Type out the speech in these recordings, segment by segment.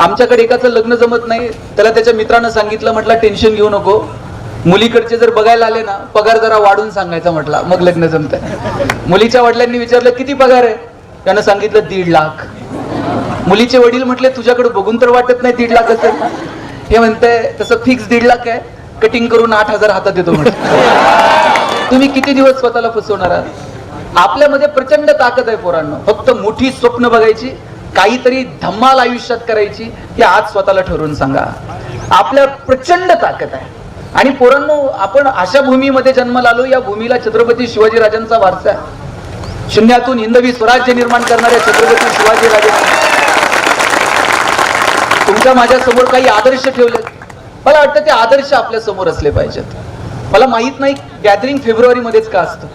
आमच्याकडे एकाचं लग्न जमत नाही, त्याला त्याच्या मित्रानं सांगितलं, म्हटलं टेन्शन घेऊ नको, मुलीकडचे जर बघायला आले ना पगार जरा वाढून सांगायचा, म्हटला मग लग्न जमतंय. मुलीच्या वडिलांनी विचारलं किती पगार आहे, त्यानं सांगितलं 1.5 लाख. मुलीचे वडील म्हटले तुझ्याकडे बघून तर वाटत नाही 1.5 लाख असेल. हे म्हणते तसं फिक्स 1.5 लाख आहे, कटिंग करून 8,000 हातात येतो म्हटलं. तुम्ही किती दिवस स्वतःला फसवणार आहात? आपल्यामध्ये प्रचंड ताकद आहे पोरांनो, फक्त मोठी स्वप्न बघायची, काहीतरी धम्माल आयुष्यात करायची, हे आज स्वतःला ठरवून सांगा. आपल्या प्रचंड ताकद आहे. आणि पोरांनो, आपण अशा भूमीमध्ये जन्माला आलो, या भूमीला छत्रपती शिवाजी राजांचा वारसा आहे. शून्यातून हिंदवी स्वराज्य निर्माण करणाऱ्या छत्रपती शिवाजी राजे तुमच्या माझ्या समोर काही आदर्श ठेवले. मला वाटतं ते आदर्श आपल्या समोर असले पाहिजेत. मला माहित नाही गॅदरिंग फेब्रुवारी मध्येच का असतं.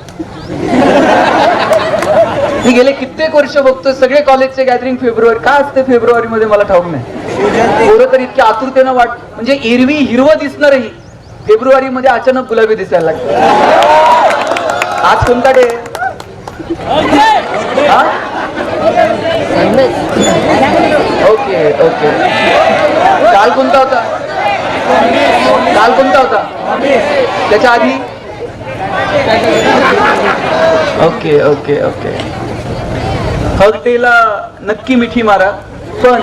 मी गेले कित्येक वर्ष बघतोय सगळे कॉलेजचे गॅदरिंग फेब्रुवारी का असते फेब्रुवारी मध्ये, मला ठाऊक नाही. पोरं तर इतक्या आतुरतेनं म्हणजे एरवी हिरवं दिसणारही फेब्रुवारी मध्ये अचानक गुलाबी दिसायला लागतं. आज कोणता डे? Okay okay. काल कोणता होता? काल कोणता होता? त्याच्या आधी? Okay okay okay. हळतेला नक्की मिठी मारा, पण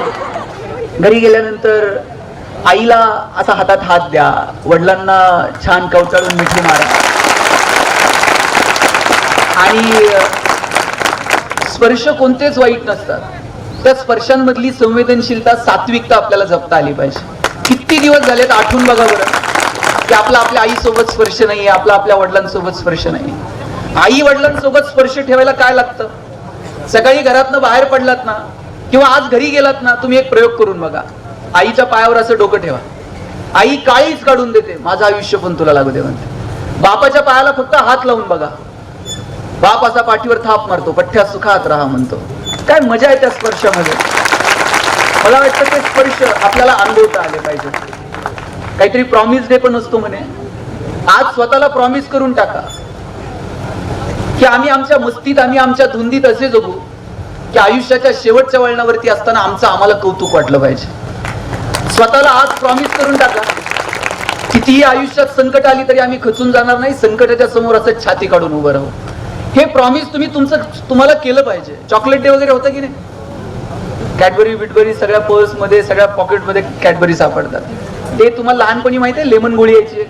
घरी गेल्यानंतर आईला असा हातात हात द्या, वडिलांना छान कवटाळून मिठी मारा. आणि स्पर्श कोणतेच वाईट नसतात, त्या स्पर्शांमधली संवेदनशीलता, सात्विकता आपल्याला जपता आली पाहिजे. किती दिवस झालेत आठवून बघा बरं की आपला आपल्या आईसोबत स्पर्श नाहीये, आपला आपल्या वडिलांसोबत स्पर्श नाही. आई वडिलांसोबत स्पर्श ठेवायला काय लागतं? सकाळी घरातनं बाहेर पडलात ना किंवा आज घरी गेलात ना, तुम्ही एक प्रयोग करून बघा. आईच्या पायावर असं डोकं ठेवा, आई काळीच काढून देते, माझं आयुष्य पण तुला लागू दे म्हणते. बापाच्या पायाला फक्त हात लावून बघा, बाप असा पाठीवर थाप मारतो, पठ्ठ्या सुखात राहा म्हणतो. काय मजा आहे त्या स्पर्शामध्ये. मला वाटतं ते स्पर्श आपल्याला अनुभवता आले पाहिजे. काहीतरी प्रॉमिस डे पण असतो म्हणे. आज स्वतःला प्रॉमिस करून टाका की आम्ही आमच्या मस्तीत, आम्ही आमच्या धुंदीत असे जगू की आयुष्याच्या शेवटच्या वळणावरती असताना आम्हाला कौतुक वाटलं पाहिजे. स्वतःला आज प्रॉमिस करून टाका, कितीही आयुष्यात संकट आली तरी आम्ही खचून जाणार नाही, संकटाच्या समोर असं छाती काढून उभं राहू. हे प्रॉमिस तुम्हाला केलं पाहिजे. चॉकलेट डे वगैरे होतं की नाही? कॅडबरी बिटबरी सगळ्या पर्स मध्ये, सगळ्या पॉकेट मध्ये कॅडबरी सापडतात. ते तुम्हाला लहानपणी माहिती आहे, लेमन गोळी यायची,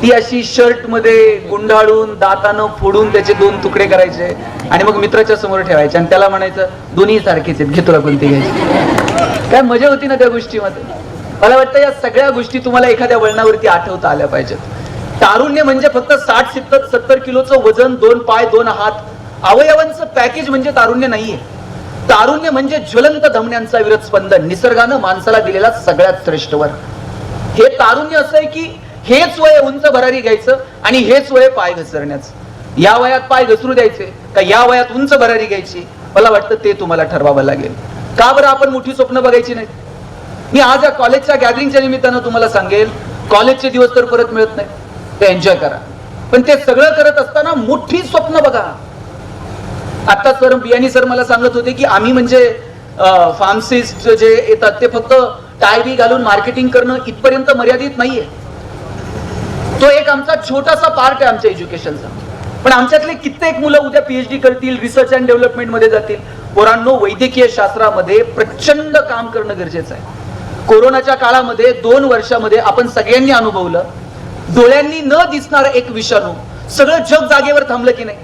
ती अशी शर्ट मध्ये गुंडाळून दातानं फोडून त्याचे 2 तुकडे करायचे आणि मग मित्राच्या समोर ठेवायचे आणि त्याला म्हणायचं दोन्ही सारखेच आहेत, घे तुला कोणती घ्यायची. काय मजा होती ना त्या गोष्टीमध्ये. मला वाटतं या सगळ्या गोष्टी तुम्हाला एखाद्या वळणावरती आठवता आल्या पाहिजेत. तारुण्य म्हणजे फक्त 60-70 किलोचं वजन, 2 पाय 2 हात, अवयवांचं पॅकेज म्हणजे तारुण्य नाहीये. तारुण्य म्हणजे ज्वलंत धमन्यांचा विरत स्पंदन, निसर्गानं माणसाला दिलेला सगळ्यात श्रेष्ठ वर. हे तारुण्य असं आहे की हेच वय उंच भरारी घ्यायचं आणि हेच वय पाय घसरण्याचं. या वयात पाय घसरू द्यायचे का या वयात उंच भरारी घ्यायची? मला वाटतं ते तुम्हाला ठरवावं लागेल. का बरं आपण मोठी स्वप्न बघायची नाही? मी आज या कॉलेजच्या गॅदरिंगच्या निमित्तानं तुम्हाला सांगेल, कॉलेजचे दिवस तर परत मिळत नाही, ते एन्जॉय करा. पण ते सगळं करत असताना मोठी स्वप्न बघा. आता सर बियाणी सर मला सांगत होते की आम्ही म्हणजे फार्मसिस्ट जे येतात ते फक्त टाय बी घालून मार्केटिंग करणं इथपर्यंत मर्यादित नाहीये. तो एक आमचा छोटासा पार्ट आहे आमच्या एज्युकेशनचा. पण आमच्यातले कित्येक मुलं उद्या पीएचडी करतील, रिसर्च अँड डेव्हलपमेंट मध्ये जातील. पोरांनो, वैद्यकीय शास्त्रामध्ये प्रचंड काम करणं गरजेचं आहे. कोरोनाच्या काळामध्ये 2 वर्षामध्ये आपण सगळ्यांनी अनुभवलं, डोळ्यांनी न दिसणार एक विषाणू, सगळं जग जागेवर थांबलं की नाही?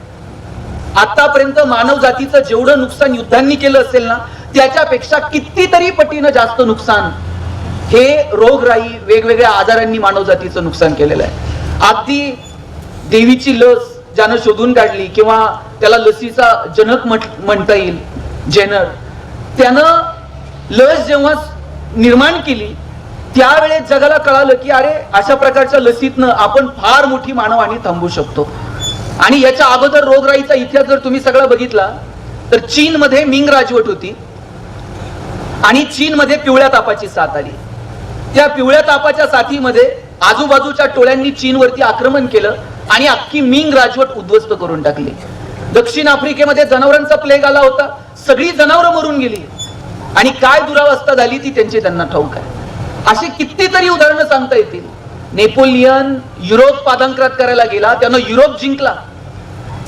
आतापर्यंत मानव जातीचं जेवढं नुकसान युद्धांनी केलं असेल ना, त्याच्यापेक्षा कितीतरी पटीनं जास्त नुकसान हे रोगराई, वेगवेगळ्या आजारांनी मानव जातीचं नुकसान केलेलं आहे. अगदी देवीची लस ज्यानं शोधून काढली किंवा त्याला लसीचा जनक म्हणता येईल, जेनर, त्यानं लस जेव्हा निर्माण केली त्यावेळेस जगाला कळालं की अरे, अशा प्रकारच्या लसीतनं आपण फार मोठी मानवहानी थांबवू शकतो. आणि याच्या अगोदर रोगराईचा इतिहास जर तुम्ही सगळा बघितला तर चीन मध्ये मिंग राजवट होती आणि चीन मध्ये पिवळ्या तापाची साथ आली. त्या पिवळ्या तापाच्या साथीमध्ये आजूबाजूच्या टोळ्यांनी चीनवरती आक्रमण केलं आणि अख्खी मिंग राजवट उद्ध्वस्त करून टाकली. दक्षिण आफ्रिकेमध्ये जनावरांचा प्लेग आला होता, सगळी जनावरं मरून गेली. आणि काय दुरावस्था झाली ती त्यांना ठाऊक आहे. अशी कितीतरी उदाहरणं सांगता येतील. नेपोलियन युरोप पादांक्रात करायला गेला, त्यानं युरोप जिंकला.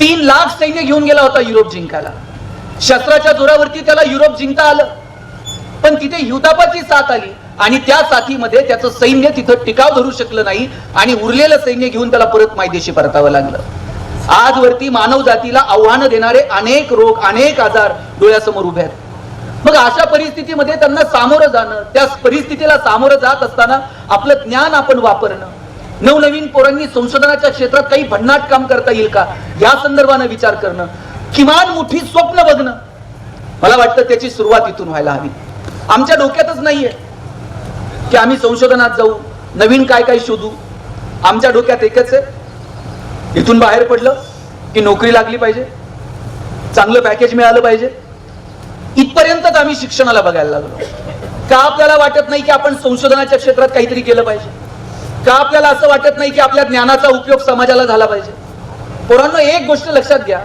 3 लाख सैन्य घेऊन गेला होता युरोप जिंकायला. शस्त्राच्या जोरावरती त्याला युरोप जिंकता आलं, पण तिथे हिवतापाची साथ आली आणि त्या साथीमध्ये त्याचं सैन्य तिथं टिकाव धरू शकलं नाही आणि उरलेलं सैन्य घेऊन त्याला परत मायदेशी परतावं लागलं. आजवरती मानव जातीला आव्हानं देणारे अनेक रोग, अनेक आजार डोळ्यासमोर उभे आहेत. मग अशा परिस्थितीमध्ये त्यांना सामोरं जाणं, त्या परिस्थितीला सामोरं जात असताना आपलं ज्ञान आपण वापरणं, नवनवीन पोरांनी संशोधनाच्या क्षेत्रात काही भन्नाट काम करता येईल का या संदर्भानं विचार करणं, किमान मोठी स्वप्न बघणं, मला वाटतं त्याची सुरुवात इथून व्हायला हवी. आमच्या डोक्यातच नाहीये की आम्ही संशोधनात जाऊ, नवीन काय काय शोधू. आमच्या डोक्यात एकच आहे, इथून बाहेर पडलं की नोकरी लागली पाहिजे, चांगलं पॅकेज मिळालं पाहिजे. इथपर्यंतच आम्ही शिक्षणाला बघायला लागलो. का आपल्याला वाटत नाही की आपण संशोधनाच्या क्षेत्रात काहीतरी केलं पाहिजे? का आपल्याला असं वाटत नाही की आपल्या ज्ञानाचा उपयोग समाजाला झाला पाहिजे? पोरांनो, एक गोष्ट लक्षात घ्या,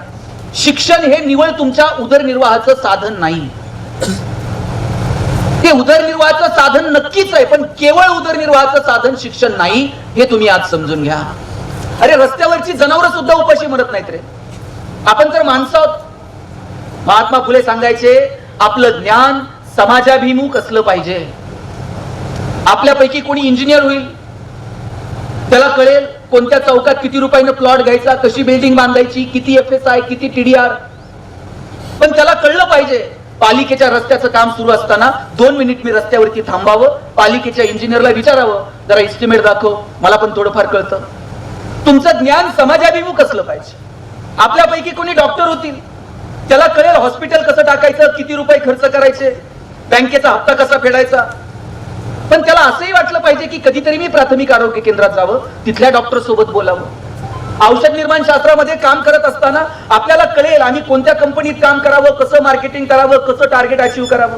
शिक्षण हे निवळ तुमच्या उदरनिर्वाहाचं साधन नाही. ते उदरनिर्वाहाचं साधन नक्कीच आहे, पण केवळ उदरनिर्वाहाचं साधन शिक्षण नाही, हे तुम्ही आज समजून घ्या. अरे, रस्त्यावरची जनावरं सुद्धा उपाशी मरत नाहीत रे. आपण तर माणसं आहोत. महात्मा फुले सांगायचे, आपलं ज्ञान समाजाभिमुख असलं पाहिजे. आपल्यापैकी कोणी इंजिनियर होईल, त्याला कळेल कोणत्या चौकात किती रुपयानं प्लॉट घ्यायचा, कशी बिल्डिंग बांधायची, किती FSI, किती TDR. पण त्याला कळलं पाहिजे, पालिकेच्या रस्त्याचं काम सुरू असताना 2 मिनिट मी रस्त्यावरती थांबावं, पालिकेच्या इंजिनियरला विचारावं, जरा एस्टिमेट दाखव, मला पण थोडंफार कळतं. तुमचं ज्ञान समाजाभिमुख असलं पाहिजे. आपल्यापैकी कोणी डॉक्टर होतील, त्याला कळेल हॉस्पिटल कसं टाकायचं, किती रुपये खर्च करायचे, बँकेचा हप्ता कसा फेडायचा. पण त्याला असंही वाटलं पाहिजे की कधीतरी मी प्राथमिक आरोग्य केंद्रात जावं, तिथल्या डॉक्टर सोबत बोलावं. औषध निर्माण शास्त्रामध्ये काम करत असताना आपल्याला कळेल आम्ही कोणत्या कंपनीत काम करावं, कसं मार्केटिंग करावं, कसं टार्गेट अचीव्ह करावं.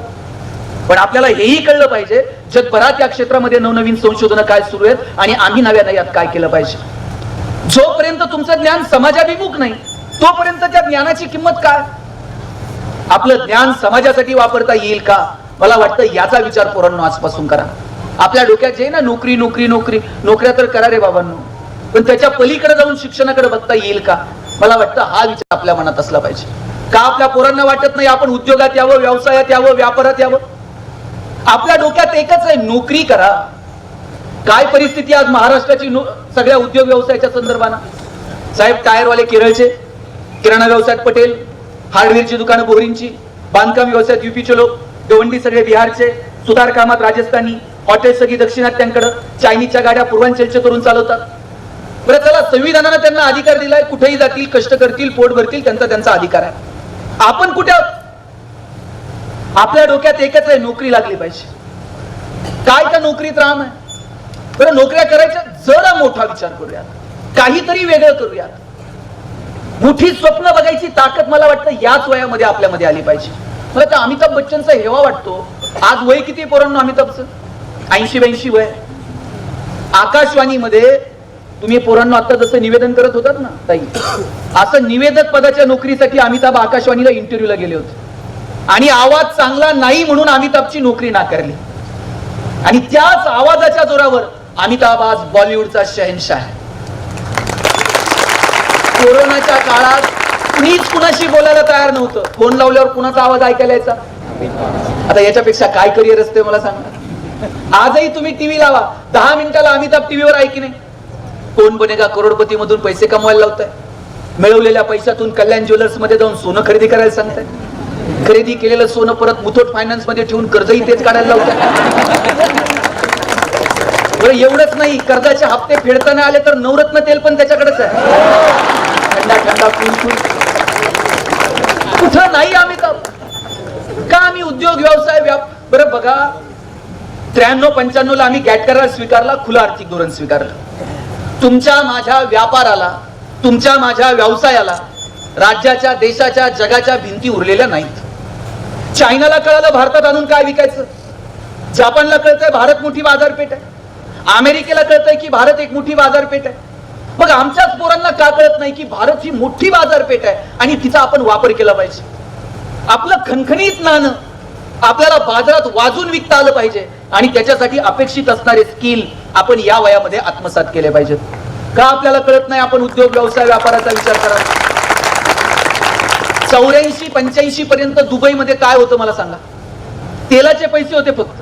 पण आपल्याला हेही कळलं पाहिजे जगभरात या क्षेत्रामध्ये नवनवीन संशोधन काय सुरू आहेत आणि आम्ही नव्यानं यात काय केलं पाहिजे. जोपर्यंत तुमचं ज्ञान समाजाभिमुख नाही, तोपर्यंत त्या ज्ञानाची किंमत काय? आपलं ज्ञान समाजासाठी वापरता येईल का? मला वाटतं याचा विचार पोरांनो आजपासून करा. आपल्या डोक्यात जे ना नोकरी नोकरी नोकरी, नोकऱ्या तर करा रे बाबांनो, पण त्याच्या पलीकडे जाऊन शिक्षणाकडे बघता येईल का? मला वाटतं हा विचार आपल्या मनात असला पाहिजे. का आपल्या पोरांना वाटत नाही आपण उद्योगात यावं, व्यवसायात यावं, व्यापारात यावं? आपल्या डोक्यात एकच आहे, नोकरी करा. काय परिस्थिती आज महाराष्ट्राची सगळ्या उद्योग व्यवसायाच्या संदर्भानं? साहेब, टायरवाले केरळचे, किराणा व्यवसायात पटेल, हार्डवेअरची दुकानं बोरींची, बांधकाम व्यवसायात UPचे लोक, गवंडी सगळे बिहारचे, सुधार कामात राजस्थानी, हॉटेल सगळी दक्षिणात्यांकडे, चायनीजच्या गाड्या पूर्वांचलचे तरुण चालवतात. बरं, चला, संविधानानं त्यांना अधिकार दिलाय, कुठेही जातील, कष्ट करतील, पोट भरतील, त्यांचा अधिकार आहे. आपण कुठे आहोत? आपल्या डोक्यात एकच आहे, नोकरी लागली पाहिजे. काय त्या नोकरीत राम आहे? बरं, नोकऱ्या करायच्या, जरा मोठा विचार करूयात, काहीतरी वेगळं करूयात. मोठी स्वप्न बघायची ताकद मला वाटतं याच वयामध्ये आपल्यामध्ये आली पाहिजे. मला त्या अमिताभ बच्चनचा हेवा वाटतो. आज वय किती पोरांनो अमिताभचं? 80-82 वय. आकाशवाणीमध्ये तुम्ही पोरांनो आता जसं निवेदन करत होतात ना ताई, असं निवेदक पदाच्या नोकरीसाठी अमिताभ आकाशवाणीला इंटरव्ह्यूला गेले होते आणि आवाज चांगला नाही म्हणून अमिताभची नोकरी नाकारली. आणि त्याच आवाजाच्या जोरावर अमिताभ आज बॉलिवूडचा शहनशाह आहे. कोरोनाच्या काळात कुणीच कुणाशी बोलायला तयार नव्हतं. फोन लावल्यावर कुणाचा आवाज ऐकायला यायचा? आता याच्यापेक्षा काय करिअर असते मला सांगा. आजही तुम्ही टीव्ही लावा, 10 मिनिटाला अमिताभ टीव्हीवर आहे की नाही? कोण बनेगा करोडपती मधून पैसे कमवायला लावताय. मिळवलेल्या पैशातून कल्याण ज्वेलर्स मध्ये जाऊन सोनं खरेदी करायला सांगताय. खरेदी केलेलं सोनं परत मुथूट फायनान्स मध्ये ठेवून कर्जही तेच काढायला लावताय. बरं, एवढंच नाही, कर्जाचे हप्ते फेडताना आले तर नवरत्न तेल पण त्याच्याकडेच आहे. थंडा थंडा कुल कुठं नाही अमिताभ. का आम्ही उद्योग व्यवसाय बरं बघा, 93-95 ला आम्ही गॅट करार स्वीकारला, खुलं आर्थिक धोरण स्वीकारलं. तुमच्या माझ्या व्यापाराला, तुमच्या माझ्या व्यवसायाला राज्याच्या, देशाच्या, जगाच्या भिंती उरलेल्या नाहीत. चायनाला कळालं भारतात आणून काय विकायचं, जपानला कळतंय भारत मोठी बाजारपेठ आहे, अमेरिकेला कळतंय की भारत एक मोठी बाजारपेठ आहे. मग आमच्याच पोरांना का कळत नाही की भारत ही मोठी बाजारपेठ आहे आणि तिचा आपण वापर केला पाहिजे. आपलं खणखणीत नाणं, आपल्याला बाजारात वाजून विकता आलं पाहिजे आणि त्याच्यासाठी अपेक्षित असणारे स्किल आपण या वयामध्ये आत्मसात केले पाहिजेत. का आपल्याला कळत नाही आपण उद्योग व्यवसाय व्यापाराचा विचार करा. 84-85 पर्यंत दुबईमध्ये काय होतं मला सांगा. तेलाचे पैसे होते फक्त,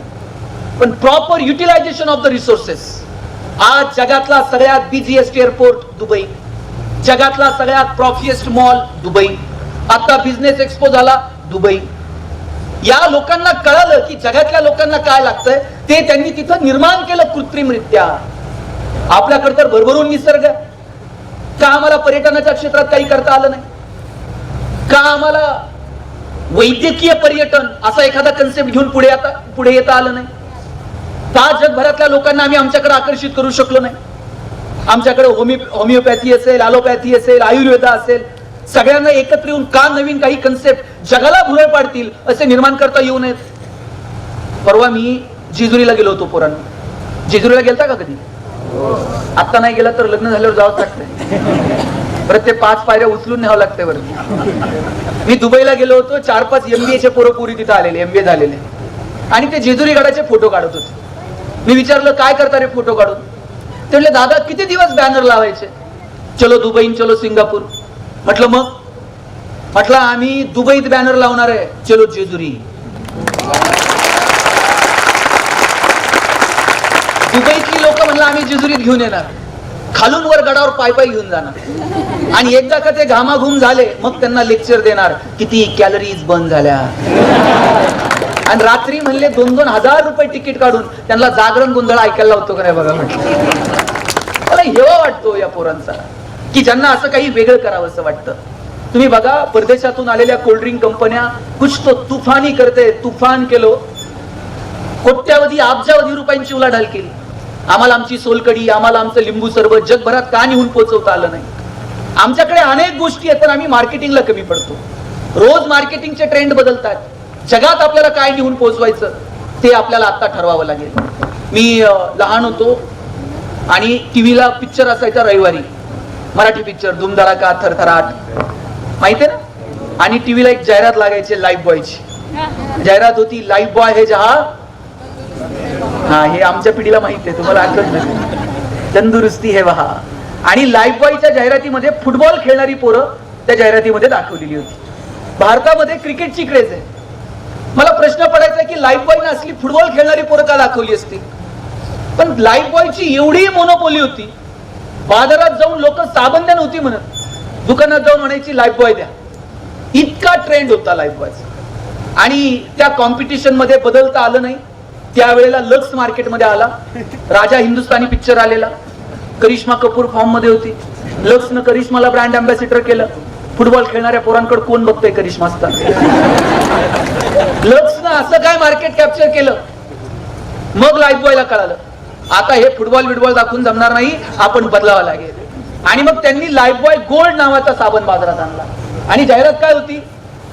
पण proper utilization of the resources. आज जगातला सगळ्यात बिझीएस्ट एअरपोर्ट दुबई, जगातला सगळ्यात प्रॉफिएस्ट मॉल दुबई, आता बिझनेस एक्सपो झाला दुबई. या लोकांना कळालं की जगातल्या लोकांना काय लागतंय ते त्यांनी तिथं निर्माण केलं कृत्रिमरित्या. आपल्याकडे तर भरभरून निसर्ग, का आम्हाला पर्यटनाच्या क्षेत्रात काही करता आलं नाही? का आम्हाला वैद्यकीय पर्यटन असा एखादा कन्सेप्ट घेऊन पुढे येता आलं नाही? का जगभरातल्या लोकांना आम्ही आमच्याकडे आकर्षित करू शकलो नाही? आमच्याकडे होमिओपॅथी असेल, ॲलोपॅथी असेल, आयुर्वेद असेल, सगळ्यांना एकत्र येऊन का नवीन काही कन्सेप्ट जगाला भुरळ पाडतील असे निर्माण करता येऊ नयेत? परवा मी जेजुरीला गेलो होतो पोरांनो. जेजुरीला गेलता का कधी? आता नाही गेला तर लग्न झाल्यावर जावंच लागतंय. परत ते 5 पायऱ्या उचलून न्यावं लागतंय बरं. मी दुबईला गेलो होतो. 4-5 MBA चे पोरं पोरी तिथे आलेले, MBA झालेले, आणि ते जेजुरी गडाचे फोटो काढत होते. मी विचारलं काय करता रे फोटो काढून? ते म्हणले दादा किती दिवस बॅनर लावायचे, चलो दुबई चलो सिंगापूर. म्हटलं मग? म्हटलं आम्ही दुबईत बॅनर लावणार आहे, चलो जेजुरी. दुबईतली लोक म्हणलं आम्ही जेजुरीत घेऊन येणार, खालून वर गडावर पाय पाय घेऊन जाणार, आणि एकदा का ते घामाघूम झाले मग त्यांना लेक्चर देणार किती कॅलरीज बंद झाल्या. आणि रात्री म्हणले 2-2 हजार रुपये तिकीट काढून त्यांना जागरण गोंधळ ऐकायला लावतो का नाही बघा. म्हटलं मला हेवा वाटतो या पोरांचा की ज्यांना असं काही वेगळं करावं असं वाटतं. तुम्ही बघा परदेशातून आलेल्या कोल्ड्रिंक कंपन्या कुछ तो तुफानी करते, तुफान केलो, कोट्यावधी अब्जावधी रुपयांची उलाढाल केली. आम्हाला आमची सोलकडी, आम्हाला आमचं लिंबू सरबत जगभरात का नेऊन पोहोचवता आलं नाही? आमच्याकडे अनेक गोष्टी आहेत, पण आम्ही मार्केटिंगला कमी पडतो. रोज मार्केटिंगचे ट्रेंड बदलतात. जगात आपल्याला काय नेऊन पोहोचवायचं ते आपल्याला आता ठरवावं लागेल. मी लहान होतो आणि टीव्हीला पिक्चर असायचा रविवारी, मराठी पिक्चर धूमधडाका, थरथराट, माहितीये ना? आणि टीव्हीला एक जाहिरात लागायची लाईफ बॉयची. जाहिरात होती लाईफ बॉय हे जहा. हा, हे आमच्या पिढीला माहिती आहे, तुम्हाला आठवत नाही. तंदुरुस्ती हे वहा. आणि लाईफ बॉयच्या जाहिरातीमध्ये फुटबॉल खेळणारी पोरं त्या जाहिरातीमध्ये दाखवलेली होती. भारतामध्ये क्रिकेटची क्रेज आहे. मला प्रश्न पडायचा की लाईफ बॉयने असली फुटबॉल खेळणारी पोरं का दाखवली असती? पण लाईफ बॉयची एवढी मोनोपोली होती, बाजारात जाऊन लोक साबण द्या नव्हती म्हणत, दुकानात जाऊन म्हणायची लाईफ बॉय द्या. इतका ट्रेंड होता लाईफ बॉयचा. आणि त्या कॉम्पिटिशन मध्ये बदलता आलं नाही. त्यावेळेला लक्स मार्केटमध्ये आला, राजा हिंदुस्थानी पिक्चर आलेला, करिश्मा कपूर फॉर्म मध्ये होती. लक्सनं करिश्माला ब्रँड अँबॅसिडर केलं. फुटबॉल खेळणाऱ्या पोरांकडे कोण बघतोय करिश्मा असता? लक्सनं असं काय मार्केट कॅप्चर केलं. मग लाईफ बॉयला कळालं आता हे फुटबॉल दाखवून जमणार नाही, आपण बदलावं लागेल. आणि मग त्यांनी लाईफ बॉय गोल्ड नावाचा साबण बाजारात आणला. आणि जाहिरात काय होती?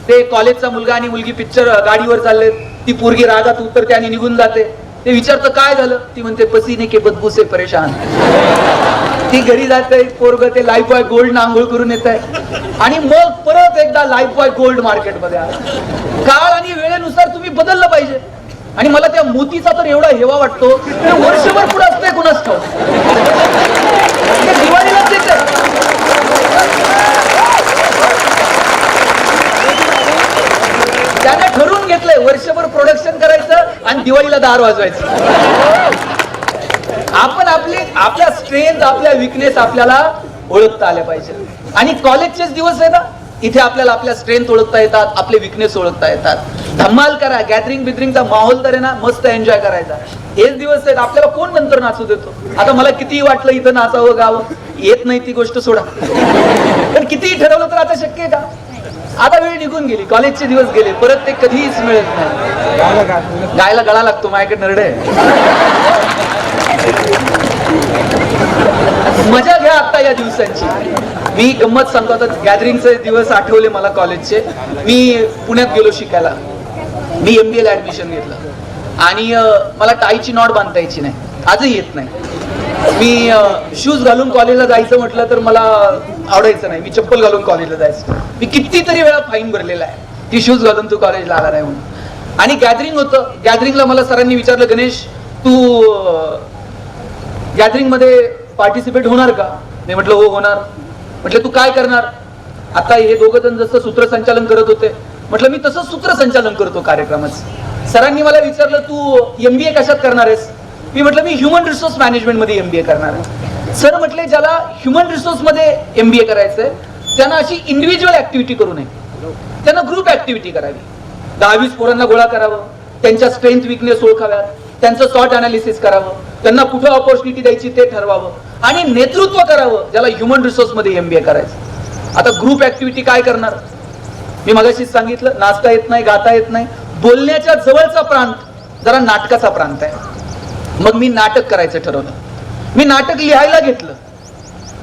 ते कॉलेजचा मुलगा आणि मुलगी पिक्चर गाडीवर चालले, ती पोरगी रागात उतरते आणि निघून जाते. ते विचारतं काय झालं? ती म्हणते पसीने के बदबू से परेशान. ती घरी जाते, पोरग ते लाईफ बॉय गोल्ड ना आंघोळ करून येत आहे. आणि मग परत एकदा लाईफ बॉय गोल्ड मार्केटमध्ये आला. काळ आणि वेळेनुसार तुम्ही बदललं पाहिजे. आणि मला त्या मोतीचा तर एवढा हेवा वाटतो, ते वर्षभर पुढे असतंय कुणाच ठाऊक. दिवाळीलाच येते. त्याने ठरवून घेतलंय वर्षभर प्रोडक्शन करायचं आणि दिवाळीला दार वाजवायचं. आपण आपल्या स्ट्रेंथ, आपल्या विकनेस आपल्याला ओळखता आल्या पाहिजे. आणि कॉलेजचेच दिवस आहे ना, इथे आपल्याला आपल्या स्ट्रेंथ ओळखता येतात, आपले विकनेस ओळखता येतात. धमाल करा, गॅदरिंग बिदरिंगचा माहोल तर आहे ना, मस्त एन्जॉय करायचा. हेच दिवस आहेत. आपल्याला कोण नंतर नाचू देतो? आता मला कितीही वाटलं इथं नाचावं गावं, येत नाही ती गोष्ट सोडा. पण कितीही ठरवलं तर आता शक्य आहे का? आता वेळ निघून गेली, कॉलेजचे दिवस गेले, परत ते कधीच मिळत नाही. गायला गळा लागतो, माझ्याकडे नरडे आहे. मजा घ्या आता या दिवसांची. मी गंमत सांगतो, आता गॅदरिंगचे दिवस आठवले मला कॉलेजचे. मी पुण्यात गेलो शिकायला. मी MBA ला ऍडमिशन घेतलं आणि मला टाईची नॉट बांधता यायची नाही, आजही येत नाही. मी शूज घालून कॉलेजला जायचं म्हटलं तर मला आवडायचं नाही. मी चप्पल घालून कॉलेजला जायचं. मी कितीतरी वेळा फाईन भरलेला आहे की शूज घालून तू कॉलेजला आला नाही म्हणून. आणि गॅदरिंग होतं. गॅदरिंगला मला सरांनी विचारलं, गणेश तू गॅदरिंग मध्ये पार्टिसिपेट होणार का? मी म्हटलं हो होणार. म्हटलं तू काय करणार? आता हे दोघं जण जसं सूत्रसंचालन करत होते, म्हटलं मी तसं सूत्रसंचालन करतो कार्यक्रमाचं. सरांनी मला विचारलं तू MBA कशात करणार आहेस? मी म्हटलं मी ह्युमन रिसोर्स मॅनेजमेंट मध्ये MBA करणार आहे. सर म्हटले ज्याला ह्युमन रिसोर्स मध्ये MBA करायचंय त्यांना अशी इंडिव्हिज्युअल ऍक्टिव्हिटी करू नये, त्यांना ग्रुप ऍक्टिव्हिटी करावी. 10-20 पोरांना गोळा करावं, त्यांच्या स्ट्रेंथ विकनेस ओळखाव्यात, त्यांचं सॉर्ट अनालिसिस करावं, त्यांना कुठं ऑपॉर्च्युनिटी द्यायची ते ठरवावं आणि नेतृत्व करावं, ज्याला ह्युमन रिसोर्स मध्ये MBA करायचं. आता ग्रुप ऍक्टिव्हिटी काय करणार? मी मगाशीच सांगितलं, नाचता येत नाही, गाता येत नाही. बोलण्याच्या जवळचा प्रांत जरा नाटकाचा प्रांत आहे. मग मी नाटक करायचं ठरवलं. मी नाटक लिहायला घेतलं.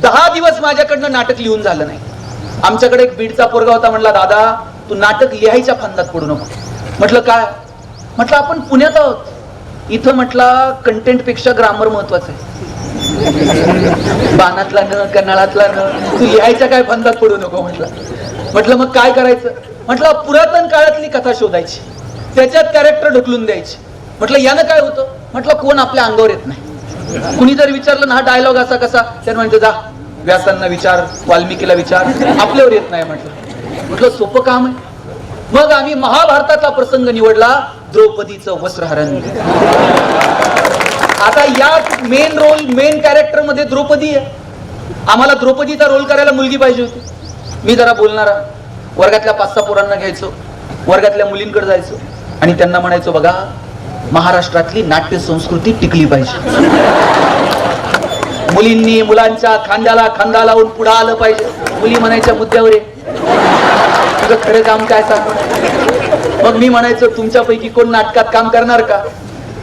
10 दिवस माझ्याकडनं नाटक लिहून झालं नाही. आमच्याकडे एक बीडचा पोरगा होता, म्हणला दादा तू नाटक लिहायच्या फंदात पडू नको. म्हटलं काय? म्हटलं आपण पुण्यात आहोत, इथं म्हटलं कंटेंट पेक्षा ग्रामर महत्वाचं आहे. बाणातला न कन्नळातला न, तू लिहायच्या काय फंदात पडू नको म्हटलं. म्हटलं मग काय करायचं? म्हटलं पुरातन काळातली कथा शोधायची, त्याच्यात कॅरेक्टर ढकलून द्यायची. म्हटलं यानं काय होतं? म्हटलं कोण आपल्या अंगावर येत नाही. कुणी जर विचारलं ना हा डायलॉग असा कसा, त्यानं म्हणते जा व्यासांना विचार, वाल्मिकीला विचार, आपल्यावर येत नाही. म्हटलं सोपं काम आहे. मग आम्ही महाभारतातला प्रसंग निवडला, द्रौपदीचं वस्त्रहरण. आता या मेन रोल, मेन कॅरेक्टर मध्ये द्रौपदी आहे. आम्हाला द्रौपदीचा रोल करायला मुलगी पाहिजे होती. मी जरा बोलणारा, वर्गातल्या 5-6 पोरांना घ्यायचो, वर्गातल्या मुलींकडे जायचो आणि त्यांना म्हणायचो बघा महाराष्ट्रातली नाट्य संस्कृती टिकली पाहिजे. मुलींनी मुलांच्या खांद्याला खांदा लावून पुढे आलं पाहिजे. मुली म्हणायच्या मुद्द्यावर आहे, तुझं खरं काम काय सांग. मग मी म्हणायचो तुमच्यापैकी कोण नाटकात काम करणार का?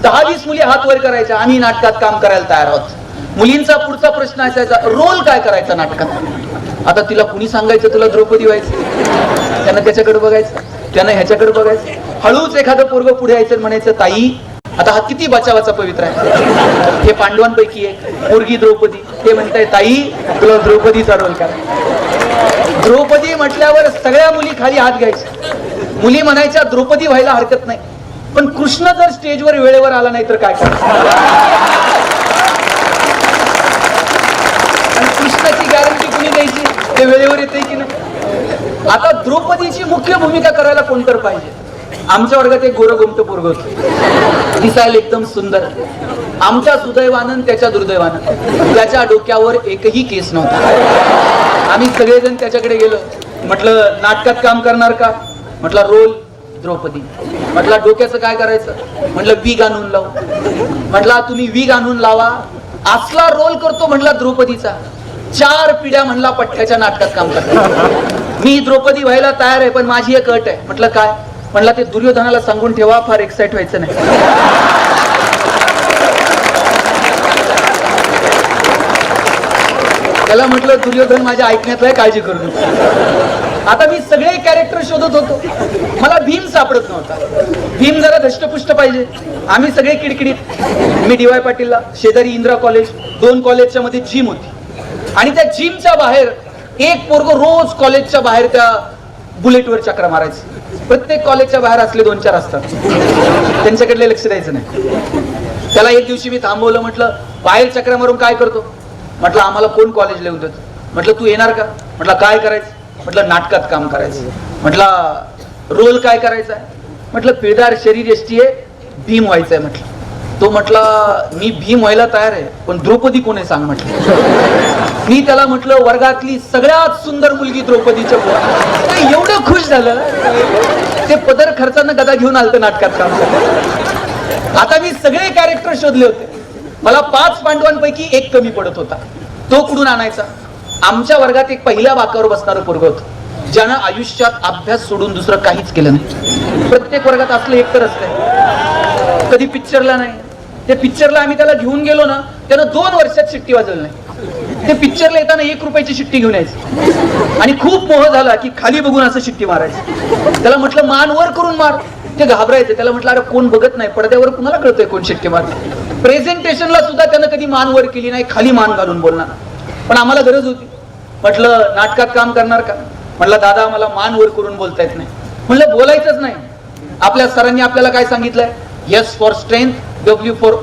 10-20 मुली हात वर करायच्या, आम्ही नाटकात काम करायला तयार आहोत. मुलींचा पुढचा प्रश्न असायचा रोल काय करायचा नाटकात. आता तिला कुणी सांगायचं तुला द्रौपदी व्हायचं? त्यानं त्याच्याकडे बघायचं, त्यानं ह्याच्याकडे बघायचं. हळूच एखादं पोरग पुढे यायचं, म्हणायचं ताई आता हा किती बचावाचा पवित्र आहे. हे पांडवांपैकी आहे, पोरगी द्रौपदी. ते म्हणताय ताई तुला द्रौपदीचा रोल करा. द्रौपदी म्हटल्यावर सगळ्या मुली खाली हात घ्यायच्या. मुली म्हणायच्या द्रौपदी व्हायला हरकत नाही, पण कृष्ण जर स्टेजवर वेळेवर आला नाही तर काय करायचं? आणि कृष्णाची गॅरंटी कुणी द्यायची ते वेळेवर येते की नाही? आता द्रौपदीची मुख्य भूमिका करायला कोण तर पाहिजे. आमच्या वर्गात एक गोरं गोमटं पोरग होतं, दिसायला एकदम सुंदर. आमच्या सुदैवानं त्याच्या दुर्दैवानं त्याच्या डोक्यावर एकही केस नव्हता. आम्ही सगळेजण त्याच्याकडे गेलो. म्हटलं नाटकात काम करणार का? म्हटलं रोल द्रौपदी. म्हटलं डोक्याचं काय करायचं? म्हटलं विग आणून लावू. म्हटलं तुम्ही विग आणून लावा, असला रोल करतो म्हटला द्रौपदीचा. 4 पिढ्या म्हणला पठ्ठ्याच्या नाटकात काम करतो. मी द्रौपदी व्हायला तयार आहे, पण माझी एक अट आहे. म्हटलं काय? म्हटलं ते दुर्योधनाला सांगून ठेवा, फार एक्साइट व्हायचं नाही. त्याला म्हटलं दुर्योधन माझ्या ऐकण्यात आहे, काळजी करू नका. आता मी सगळे कॅरेक्टर शोधत होतो, मला भीम सापडत नव्हता. भीम जरा धष्टपुष्ट पाहिजे. आम्ही सगळे किडकिडीत. मी DY पाटीलला, शेजारी इंदिरा कॉलेज, 2 कॉलेजच्या मध्ये जिम होती आणि त्या जिमच्या बाहेर एक पोरग रोज कॉलेजच्या बाहेर त्या बुलेटवर चक्र मारायचं. प्रत्येक कॉलेजच्या बाहेर असले 2-4 असतात, त्यांच्याकडे लक्ष द्यायचं नाही. त्याला एक दिवशी मी थांबवलं. म्हटलं बाहेर चक्र मारून काय करतो? म्हटलं आम्हाला कोण कॉलेज लिहून देत. म्हटलं तू येणार का? म्हटलं काय करायचं? म्हटलं नाटकात काम करायचं. म्हटलं रोल काय करायचा आहे? म्हटलं पिळदार शरीर यष्टी आहे, भीम व्हायचंय. म्हटलं तो म्हटला मी भीम व्हायला तयार आहे, पण द्रौपदी कोण आहे सांग. म्हटलं मी त्याला म्हटलं वर्गातली सगळ्यात सुंदर मुलगी द्रौपदीच्या पोर. एवढं खुश झालं ते पदर खर्चानं गदा घेऊन आलतं नाटकात काम करायला. आता मी सगळे कॅरेक्टर शोधले होते. मला 5 पांडवांपैकी एक कमी पडत होता. तो कुठून आणायचा? आमच्या वर्गात एक पहिल्या बाकावर बसणारं पोरग होतं, ज्यानं आयुष्यात अभ्यास सोडून दुसरं काहीच केलं नाही. प्रत्येक वर्गात असलं एक तर असतंय. कधी पिक्चरला नाही. ते पिक्चरला आम्ही त्याला घेऊन गेलो ना, त्यानं 2 वर्षात शिट्टी वाजवली नाही. ते पिक्चरला येताना 1 रुपयाची शिट्टी घेऊन यायची आणि खूप मोह झाला की खाली बघून असं शिट्टी मारायची. त्याला म्हटलं मान वर करून मार. ते घाबरायचं. त्याला म्हटलं अरे कोण बघत नाही, पडद्यावर कुणाला कळतंय कोण शिट्टी मारते. प्रेझेंटेशनला सुद्धा त्यानं कधी मान वर केली नाही, खाली मान घालून बोलणार. पण आम्हाला गरज होती. म्हटलं नाटकात काम करणार का? म्हटलं दादा मला मान वर करून बोलता येत नाही. म्हटलं बोलायचंच नाही, आपल्या सरांनी आपल्याला काय सांगितलंय? S for strength, W for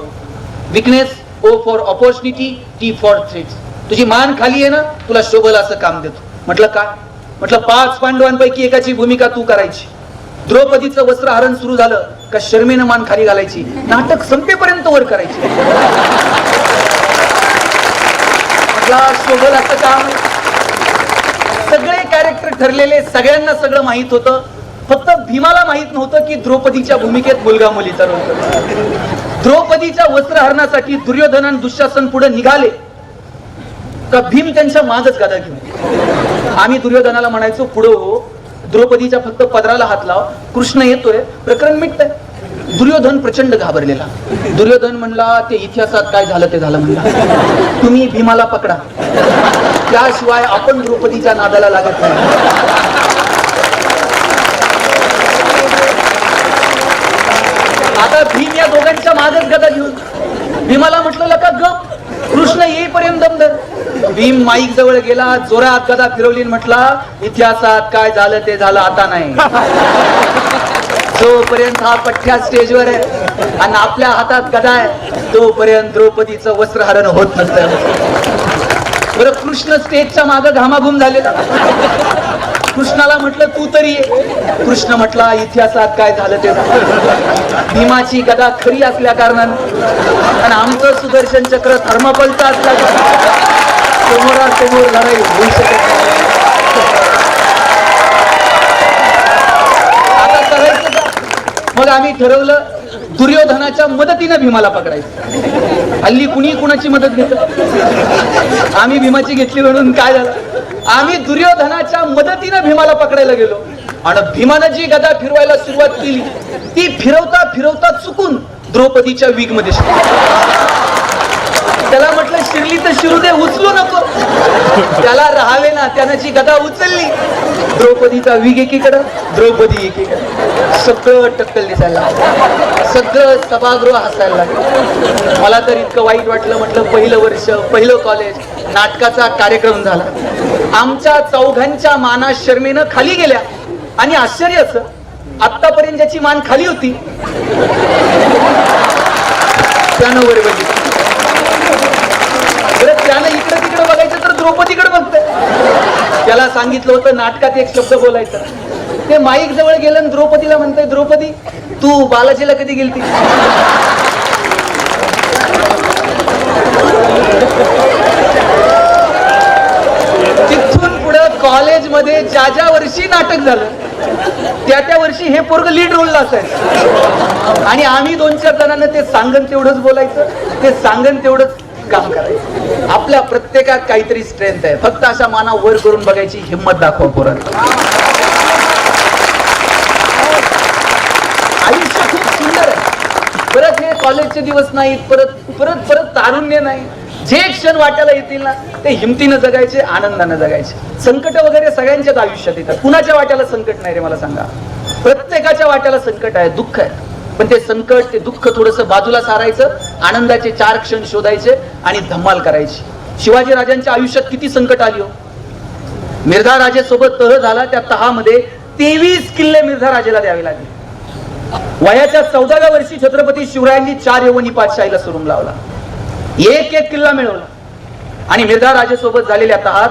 weakness, O for opportunity, T for threats. तुझी मान खाली आहे ना, तुला शोभल असं काम देतो. म्हटलं काय? म्हटलं 5 पांडवांपैकी एकाची भूमिका तू करायची. द्रौपदीचं वस्त्रहरण सुरू झालं का शर्मेनं मान खाली घालायची, नाटक संपेपर्यंत वर करायची. शोभल असं काम. सगळे कॅरेक्टर ठरलेले, सगळ्यांना सगळं माहित होतं. फक्त भीमाला माहित नव्हतं की द्रौपदीच्या भूमिकेत मुलगा मुली तर होतं. द्रौपदीच्या वस्त्रहरणासाठी दुर्योधन आणि दुःशासन पुढे निघाले का भीम त्यांच्या मागच गदा घेऊन. आम्ही दुर्योधनाला म्हणायचो पुढे हो, द्रौपदीच्या फक्त पदराला हात लाव, कृष्ण येतोय, प्रकरण मिटतंय. दुर्योधन प्रचंड घाबरलेला. दुर्योधन म्हणला ते इतिहासात काय झालं ते झालं म्हणला, तुम्ही भीमाला पकडा, त्याशिवाय आपण द्रौपदीच्या नादाला लागत नाही. आता भीम या दोघांच्या मागच गदा घेऊन. भीमाला म्हटलं लका गप, कृष्ण येईपर्यंत दमदर. भीम माईक जवळ गेला, जोरात गदा फिरवली, म्हटला इतिहासात काय झालं ते झालं, आता नाही. जोपर्यंत हा पठ्ठ्या स्टेजवर आहे आणि आपल्या हातात गदा आहे, तोपर्यंत द्रौपदीचं वस्त्रहरण होत नसतं. बरं, कृष्ण स्टेजच्या मागं घामाघूम झालेला. कृष्णाला म्हटलं तू तरी ये. कृष्ण म्हटला इतिहासात काय झालं ते झालं. भीमाची गदा खरी असल्या कारणानं आणि आमचं सुदर्शन चक्र थर्माकोलचं असल्या कारणानं समोरासमोर लढाई होऊ शकत नाही. आता करायचं का? मग आम्ही ठरवलं दुर्योधनाच्या मदतीने भीमाला पकडायचं. हल्ली कुणी कुणाची मदत घेत, आम्ही भीमाची घेतली म्हणून काय झालं, आम्ही दुर्योधनाच्या मदतीने भीमाला पकडायला गेलो आणि भीमानं जी गदा फिरवायला सुरुवात केली ती फिरवता फिरवता चुकून द्रौपदीच्या विग मध्ये त्याला म्हटलं शिरली तर शिरू दे, उचलू नको. त्याला राहावे ना, त्यानं जी गदा उचलली, द्रौपदीचा विग एकीकडं, द्रौपदी एकीकडं. सगळं टक्कल दिसायला लागलं, सगळं सभागृह हसायला लागलं. मला तर इतकं वाईट वाटलं. म्हटलं पहिलं वर्ष, पहिलं कॉलेज, नाटकाचा कार्यक्रम झाला, आमच्या चौघांच्या माना शर्मेनं खाली गेल्या. आणि आश्चर्य असं, आतापर्यंत ज्याची मान खाली होती त्यानं वर बघितलं. त्यानं इकडे तिकडे बघायचं तर द्रौपदीकडे बघतंय. त्याला सांगितलं होतं नाटकात एक शब्द बोलायचा, ते माईक जवळ गेलं आणि द्रौपदीला म्हणतंय द्रौपदी तू बालाजीला कधी गेलती? तिथून पुढे कॉलेजमध्ये ज्या वर्षी नाटक झालं त्या वर्षी हे पोरग लीड रोलला असायचं आणि आम्ही 2-4 जणांना ते सांगन तेवढंच बोलायचं, ते सांगन तेवढंच काम करायचं. आपल्या प्रत्येकात काहीतरी स्ट्रेंथ आहे, फक्त अशा माना वर करून बघायची हिंमत दाखवा पोरांना. आयुष्य खूप सुंदर आहे. परत हे कॉलेजचे दिवस नाहीत, परत परत परत तारुण्य नाही. जे क्षण वाट्याला येतील ना ते हिमतीनं जगायचे, आनंदानं जगायचे. संकट वगैरे सगळ्यांच्याच आयुष्यात येतात, कुणाच्या वाट्याला संकट नाही रे मला सांगा. प्रत्येकाच्या वाट्याला संकट आहे, दुःख आहे. पण ते संकट, ते दुःख थोडंसं बाजूला सारायचं, आनंदाचे 4 क्षण शोधायचे आणि धमाल करायची. शिवाजी राजांच्या आयुष्यात किती संकट आली हो. मिर्झा राजेसोबत तह झाला, त्या तहामध्ये 23 किल्ले मिर्झा राजेला द्यावे लागले. वयाच्या 14व्या वर्षी छत्रपती शिवरायांनी 4 यवनी पातशाहीला सुरुंग लावला, एक किल्ला मिळवला आणि मिर्झा राजेसोबत झालेल्या तहात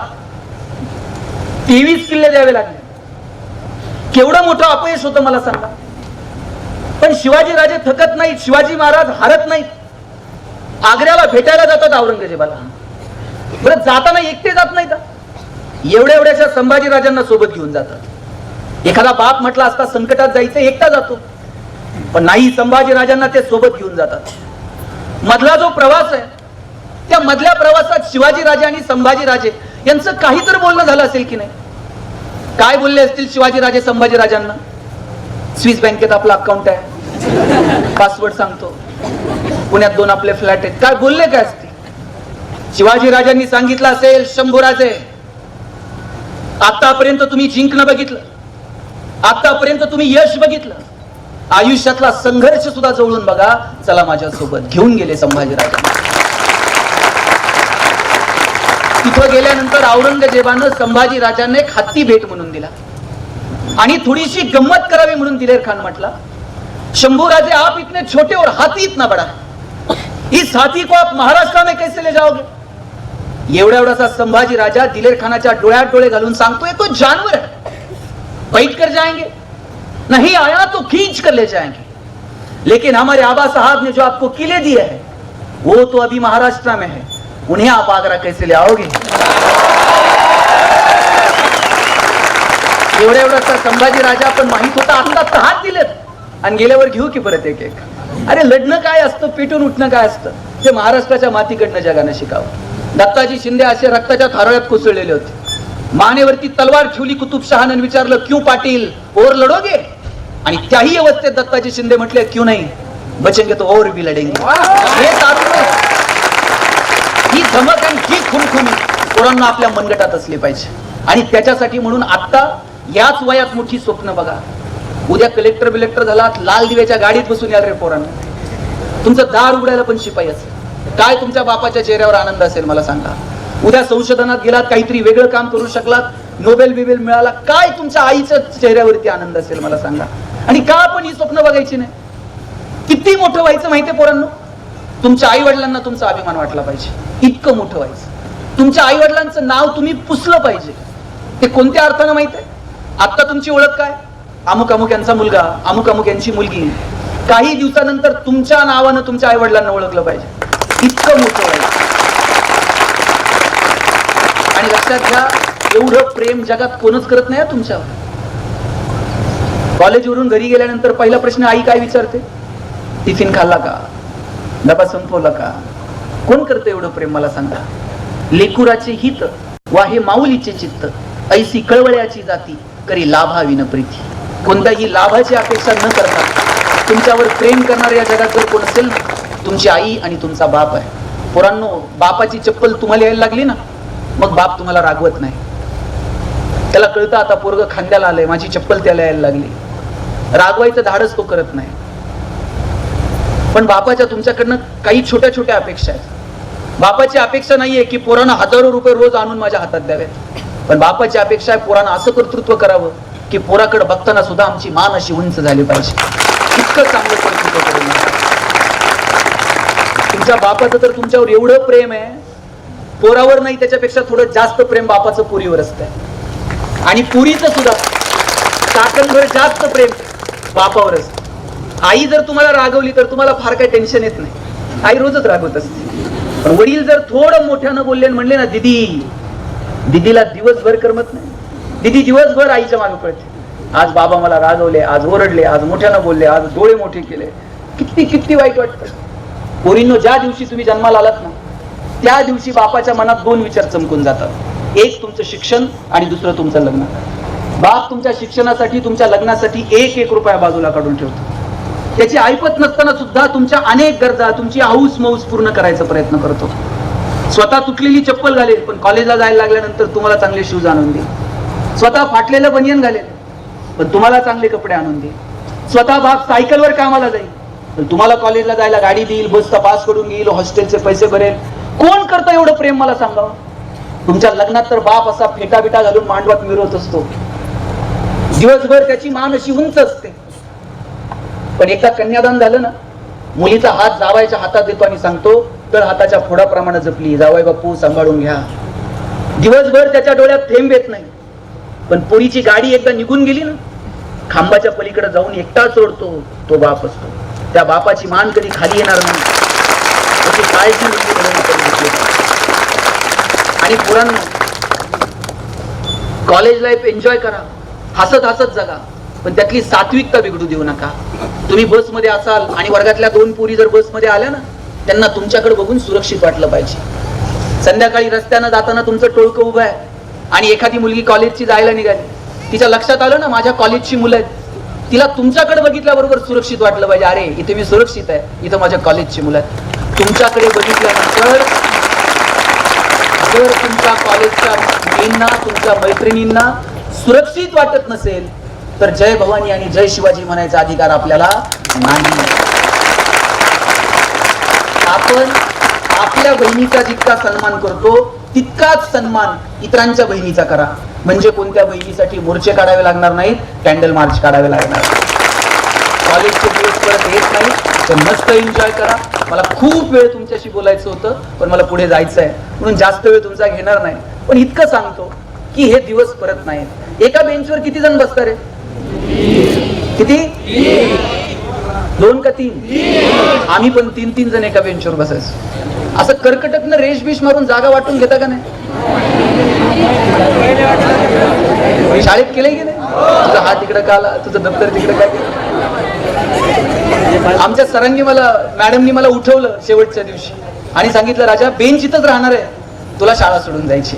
23 किल्ले द्यावे लागले. केवढं मोठं अपयश होतं मला सांगा. पण शिवाजी राजे थकत नाहीत, शिवाजी महाराज हारत नाहीत. आग्र्याला भेटायला जातात औरंगजेबाला. बरं, जाताना एकटे जात नाहीत, एवढ्याशा संभाजी राजांना सोबत घेऊन जातात. एखादा बाप म्हटला असता संकटात जायचं एकटा जातो, पण नाही, संभाजी राजांना ते सोबत घेऊन जातात. मधला जो प्रवास आहे त्या मधल्या प्रवासात शिवाजी राजे आणि संभाजी राजे यांचं काहीतरी बोलणं झालं असेल की नाही. काय बोलले असतील शिवाजी राजे संभाजी राजांना? स्विस बँकेत आपला अकाउंट आहे, पासवर्ड सांगतो, पुण्यात 2 आपले फ्लॅट आहेत. काय बोलले काय असतील? शिवाजी राजांनी सांगितलं असेल, शंभूराजे आतापर्यंत तुम्ही जिंकणं बघितलं, आतापर्यंत तुम्ही यश बघितलं, आयुष्यातला संघर्ष सुद्धा जवळून बघा, चला माझ्यासोबत. घेऊन गेले संभाजीराजे. तिथं गेल्यानंतर औरंगजेबानं संभाजी राजांना एक हत्ती भेट म्हणून दिला आणि थोडीशी गंमत करावी म्हणून दिलेर खान म्हटला, शंभू राजे, आप इतने छोटे और हाथी इतना बड़ा है, इस हाथी को आप महाराष्ट्र में कैसे ले जाओगे? एवढा संभाजी राजा दिलेर खानाच्या डोळ्यात डोळे घालून सांगतोय तो जानवर है, बैठ कर जाएंगे, नहीं आया तो खींच कर ले जाएंगे, लेकिन हमारे आबा साहब ने जो आपको किले दिए हैं वो तो अभी महाराष्ट्र में है, उन्हें आप आगरा कैसे ले आओगे? एवढा संभाजी राजा पण माहित होता आता हात दिलेत आणि गेल्यावर घेऊ की परत एक एक. अरे लढणं काय असतं, पेटून उठणं काय असतं, ते महाराष्ट्राच्या मातीकडनं जगानं शिकावं. दत्ताजी शिंदे असे रक्ताच्या थारोळ्यात कोसळलेले होते. मानेवरती तलवार ठेवली कुतुबशहानं, विचारलं क्यों पाटील और लढोगे? आणि त्याही अवस्थेत दत्ताजी शिंदे म्हटले क्यों नहीं, बचेंगे तो और भी लढेंगे. हे तारुण्य, ही धमक आणि ही खुमखुमी पोरांना आपल्या मनगटात असली पाहिजे. आणि त्याच्यासाठी म्हणून आता याच वयात मोठी स्वप्न बघा. उद्या कलेक्टर बिलेक्टर झाला, लाल दिव्याच्या गाडीत बसून याल रे पोरांना. तुमचं दार उघडायला पण शिपाई असेल. काय तुमच्या बापाच्या चेहऱ्यावर आनंद असेल मला सांगा. उद्या संशोधनात गेलात, काहीतरी वेगळं काम करू शकलात, नोबेल बिबेल मिळाला, काय तुमच्या आईच्या चेहऱ्यावरती आनंद असेल मला सांगा. आणि का आपण ही स्वप्न बघायची नाही? किती मोठं व्हायचं माहितीये पोरांनो? तुमच्या आई वडिलांना तुमचा अभिमान वाटला पाहिजे, इतकं मोठं व्हायचं. तुमच्या आई वडिलांचं नाव तुम्ही पुसलं पाहिजे. ते कोणत्या अर्थानं माहित आहे? आता तुमची ओळख काय? अमुक अमुक यांचा मुलगा, अमुक अमुक यांची मुलगी. काही दिवसानंतर तुमच्या नावानं तुमच्या आई वडिलांना ओळखलं पाहिजे, इतकं मोठं व्हायचं. आणि लक्षात घ्या, एवढं प्रेम जगात कोणच करत नाही तुमच्यावर. कॉलेजवरून घरी गेल्यानंतर पहिला प्रश्न आई काय विचारते? टिफिन खाल्ला का? डबा संपवला का? कोण करतं एवढं प्रेम मला सांगा? लेकुराचे हित वाहे माऊलीचे चित्त, ऐसी कळवळ्याची जाती करी लाभाविन प्रीती. कोणत्याही लाभाची अपेक्षा न करता तुमच्यावर प्रेम करणारे या जगात जर कोण असेल ना, तुमची आई आणि तुमचा बाप आहे. पोरांनो, बापाची चप्पल तुम्हाला यायला लागली ना, मग बाप तुम्हाला रागवत नाही. त्याला कळतं आता पोरग खांद्याला आलंय, माझी चप्पल त्याला यायला लागली. रागवायचं धाडस तो करत नाही. पण बापाच्या तुमच्याकडनं काही छोट्या छोट्या अपेक्षा आहेत. बापाची अपेक्षा नाहीये की पोरांना हजारो रुपये रोज आणून माझ्या हातात द्यावेत, पण बापाची अपेक्षा आहे पोरांना असं कर्तृत्व करावं की पोराकडे बघताना सुद्धा आमची मान अशी उंच झाली पाहिजे. इतकं चांगलं कर्तृत्व करून तुमच्या बापाचं तर तुमच्यावर एवढं प्रेम आहे, पोरावर नाही त्याच्यापेक्षा थोडं जास्त प्रेम बापाचं पुरीवर असतं. आणि पुरीचं सुद्धा काकणभर जास्त प्रेम बापावर असतं. आई जर तुम्हाला रागवली तर तुम्हाला फार काही टेन्शन येत नाही, आई रोजच रागवत असते. पण वडील जर थोडं मोठ्यानं बोलले आणि म्हणले ना दीदी, दीदीला दिवसभर करमत नाही. दीदी दिवसभर आईच्या मागे पळते. आज बाबा मला रागवले, आज ओरडले, आज मोठ्यानं बोलले, आज डोळे मोठे केले. किती किती वाईट वाटतं. पोरींनो, ज्या दिवशी तुम्ही जन्माला आलात ना, त्या दिवशी बापाच्या मनात दोन विचार चमकून जातात. एक तुमचं शिक्षण आणि दुसरं तुमचं लग्न. बाप तुमच्या शिक्षणासाठी, तुमच्या लग्नासाठी एक एक रुपया बाजूला काढून ठेवतो. त्याची ऐपत नसताना सुद्धा तुमच्या अनेक गरजा, तुमची हौस मौस पूर्ण करायचा प्रयत्न करतो. स्वतः तुटलेली चप्पल घालेल, पण कॉलेजला जायला लागल्यानंतर तुम्हाला चांगले शूज आणून देईल. स्वतः फाटलेलं बनियन घालेल, पण तुम्हाला चांगले कपडे आणून देईल. स्वतः बाप सायकलवर कामाला जाईल, पण तुम्हाला कॉलेजला जायला गाडी देईल, बसचा पास करून घेईल, हॉस्टेलचे पैसे भरेल. कोण करतं एवढं प्रेम मला सांगावं? तुमच्या लग्नात तर बाप असा फेटा बिटा घालून मांडवात मिरवत असतो. दिवसभर त्याची मान अशी उंच असते. पण एकदा कन्यादान झालं ना, मुलीचा हात जावायच्या हातात देतो आणि सांगतो, तर हाताच्या फोडाप्रमाणे जपली, जावाई बापू सांभाळून घ्या. दिवसभर त्याच्या डोळ्यात थेंब येत नाही. पण पोरीची गाडी एकदा निघून गेली ना, खांबाच्या पलीकडे जाऊन एकटा सोडतो तो बाप असतो. त्या बापाची मान कधी खाली येणार नाही, त्याची काळजी आणि पोरांनो, कॉलेज लाईफ एन्जॉय करा, हसत हसत जगा, पण त्यातली सात्विकता बिघडू देऊ नका. तुम्ही बसमध्ये असाल आणि वर्गातल्या दोन पोरी जर बसमध्ये आल्या ना, त्यांना तुमच्याकडे बघून सुरक्षित वाटलं पाहिजे. संध्याकाळी रस्त्यानं जाताना तुमचं टोळकं उभं आहे आणि एखादी मुलगी कॉलेजची जायला निघाली, तिच्या लक्षात आलं ना माझ्या कॉलेजची मुलं आहेत, तिला तुमच्याकडे बघितल्याबरोबर सुरक्षित वाटलं पाहिजे. अरे इथे मी सुरक्षित आहे, इथं माझ्या कॉलेजची मुलं आहेत. तुमच्याकडे बघितल्यानंतर जर तुमच्या कॉलेजच्या मुलींना, तुमच्या मैत्रिणींना सुरक्षित वाटत नसेल, तर जय भवानी आणि जय शिवाजी म्हणायचा अधिकार आपल्याला नाही. आपण आपल्या बहिणीचा जितका सन्मान करतो तितकाच सन्मान इतरांच्या बहिणीचा करा. म्हणजे कोणत्या बहिणीसाठी मोर्चे काढावे लागणार नाहीत, कॅन्डल मार्च काढावे लागणार. कॉलेजचे दिवस परत येत नाही, तर मस्त एन्जॉय करा. मला खूप वेळ तुमच्याशी बोलायचं होतं, पण मला पुढे जायचं आहे, म्हणून जास्त वेळ तुमचा घेणार नाही. पण इतकं सांगतो की हे दिवस परत नाही. एका बेंचवर किती जण बसतात रे? किती? 2 का 3? आम्ही पण 3 जण एका बेंचवर बसायचो. असं कर्कटकनं रेश बिश मारून जागा वाटून घेता का नाही? शाळेत केलंय की नाही? तुझा हात तिकडे का आला, तुझं दप्तर तिकडे काय केलं? आमच्या सरांनी मॅडमनी मला उठवलं शेवटच्या दिवशी आणि सांगितलं, राजा बेंच इथंच राहणार आहे, तुला शाळा सोडून जायची.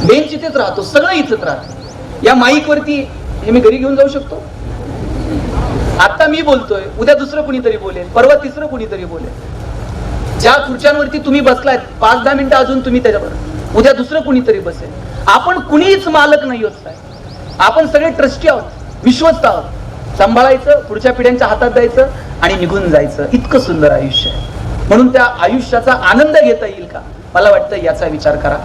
बेंच इथेच राहतो, सगळं इथंच राहतं. या माईक वरती हे मी घरी घेऊन जाऊ शकतो. आता मी बोलतोय, उद्या दुसरं कुणीतरी बोलेल, परवा तिसरं कुणीतरी बोलेल. ज्या खुर्च्यांवरती तुम्ही बसलायत 5-10 मिनिटं अजून तुम्ही त्याच्यावर, उद्या दुसरं कुणीतरी बसेल. आपण कुणीच मालक नाही होत साहेब. आपण सगळे ट्रस्टी आहोत, विश्वस्त आहोत. सांभाळायचं, पुढच्या पिढ्यांच्या हातात द्यायचं आणि निघून जायचं. इतकं सुंदर आयुष्य आहे. म्हणून त्या आयुष्याचा आनंद घेता येईल का, मला वाटतं याचा विचार करा.